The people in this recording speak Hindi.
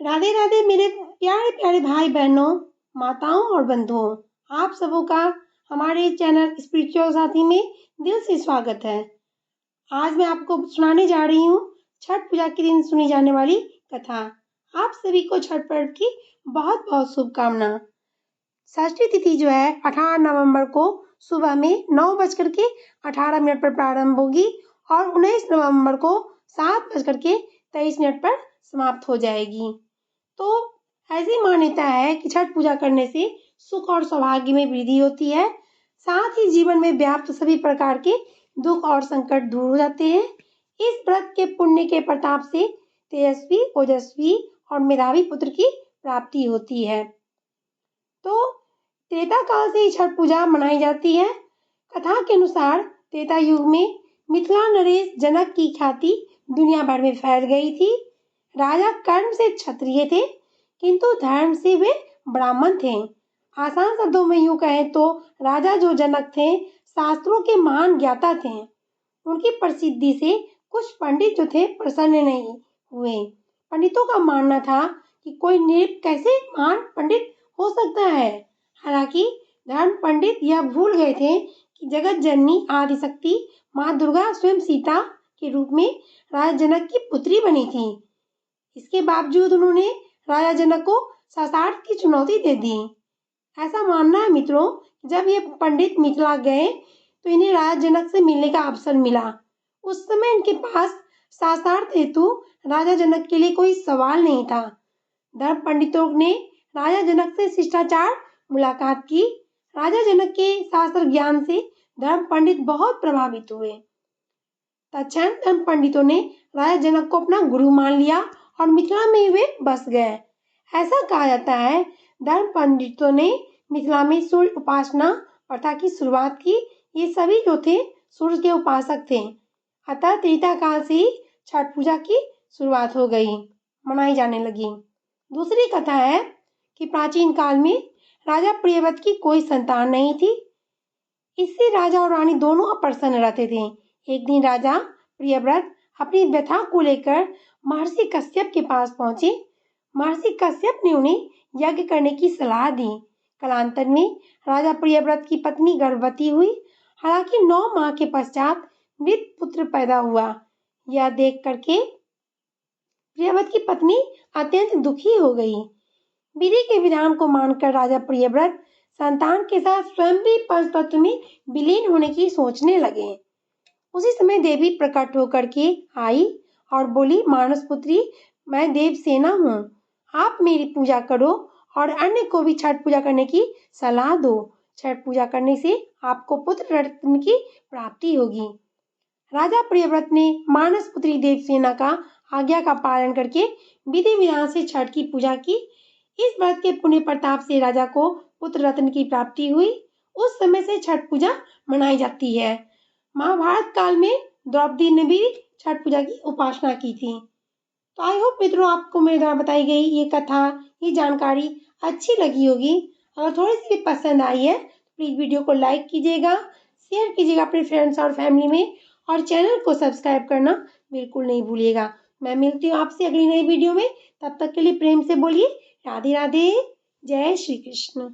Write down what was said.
राधे राधे मेरे प्यारे प्यारे भाई बहनों, माताओं और बंधुओं, आप सबों का हमारे चैनल स्पिरिचुअल साथी में दिल से स्वागत है। आज मैं आपको सुनाने जा रही हूँ छठ पूजा के दिन सुनी जाने वाली कथा। आप सभी को छठ पर्व की बहुत बहुत शुभकामना। षष्ठी तिथि जो है 18 नवंबर को सुबह में 9:18 पर प्रारंभ होगी और 19 नवंबर को 7:23 पर समाप्त हो जाएगी। तो ऐसी मान्यता है कि छठ पूजा करने से सुख और सौभाग्य में वृद्धि होती है, साथ ही जीवन में व्याप्त सभी प्रकार के दुख और संकट दूर हो जाते हैं। इस व्रत के पुण्य के प्रताप से तेजस्वी, ओजस्वी और मेधावी पुत्र की प्राप्ति होती है। तो त्रेता काल से छठ पूजा मनाई जाती है। कथा के अनुसार त्रेता युग में मिथिला नरेश जनक की ख्याति दुनिया भर में फैल गई थी। राजा कर्म से क्षत्रिय थे, किंतु धर्म से वे ब्राह्मण थे। आसान शब्दों में यूं कहें तो राजा जो जनक थे, शास्त्रों के महान ज्ञाता थे। उनकी प्रसिद्धि से कुछ पंडित जो थे प्रसन्न नहीं हुए। पंडितों का मानना था कि कोई नृप कैसे महान पंडित हो सकता है। हालांकि धर्म पंडित यह भूल गए थे कि जगत जननी आदिशक्ति माँ दुर्गा स्वयं सीता के रूप में राजा जनक की पुत्री बनी थी। इसके बावजूद उन्होंने राजा जनक को शास्त्रार्थ की चुनौती दे दी। ऐसा मानना है मित्रों, जब ये पंडित मिथिला गए तो इन्हें राजा जनक से मिलने का अवसर मिला। उस समय इनके पास शास्त्रार्थ हेतु राजा जनक के लिए कोई सवाल नहीं था। धर्म पंडितों ने राजा जनक से शिष्टाचार मुलाकात की। राजा जनक के शास्त्र ज्ञान से धर्म पंडित बहुत प्रभावित हुए। तत्क्षण धर्म पंडितों ने राजा जनक को अपना गुरु मान लिया और मिथिला में वे बस गए। ऐसा कहा जाता है धर्म पंडितों ने मिथिला में सूर्य उपासना प्रथा की शुरुआत की। ये सभी जो थे सूर्य के उपासक थे। अतः त्रेता काल से ही छठ पूजा की शुरुआत हो गई, मनाई जाने लगी। दूसरी कथा है कि प्राचीन काल में राजा प्रियव्रत की कोई संतान नहीं थी। इससे राजा और रानी दोनों अप्रसन्न रहते थे। एक दिन राजा प्रियव्रत अपनी व्यथा को लेकर महर्षि कश्यप के पास पहुंचे। महर्षि कश्यप ने उन्हें यज्ञ करने की सलाह दी। कालांतर में राजा प्रियव्रत की पत्नी गर्भवती हुई। हालांकि 9 माह के पश्चात मृत पुत्र पैदा हुआ। यह देख करके प्रियव्रत की पत्नी अत्यंत दुखी हो गई। विधि के विधान को मानकर राजा प्रियव्रत संतान के साथ स्वयं भी पंचतत्व में विलीन होने की सोचने लगे। उसी समय देवी प्रकट होकर के आई और बोली, मानस पुत्री, मैं देवसेना हूँ। आप मेरी पूजा करो और अन्य को भी छठ पूजा करने की सलाह दो। छठ पूजा करने से आपको पुत्र रत्न की प्राप्ति होगी। राजा प्रियव्रत ने मानस पुत्री देवसेना का आज्ञा का पालन करके विधि विधान से छठ की पूजा की। इस व्रत के पुण्य प्रताप से राजा को पुत्र रत्न की प्राप्ति हुई। उस समय से छठ पूजा मनाई जाती है। महाभारत काल में द्रौपदी ने भी छठ पूजा की उपासना की थी। तो आई होप मित्रों, आपको मेरे द्वारा बताई गई ये कथा, ये जानकारी अच्छी लगी होगी। अगर थोड़ी सी भी पसंद आई है तो प्लीज वीडियो को लाइक कीजिएगा, शेयर कीजिएगा अपने फ्रेंड्स और फैमिली में, और चैनल को सब्सक्राइब करना बिल्कुल नहीं भूलिएगा। मैं मिलती हूँ आपसे अगली नई वीडियो में। तब तक के लिए प्रेम से बोलिए राधे राधे, जय श्री कृष्ण।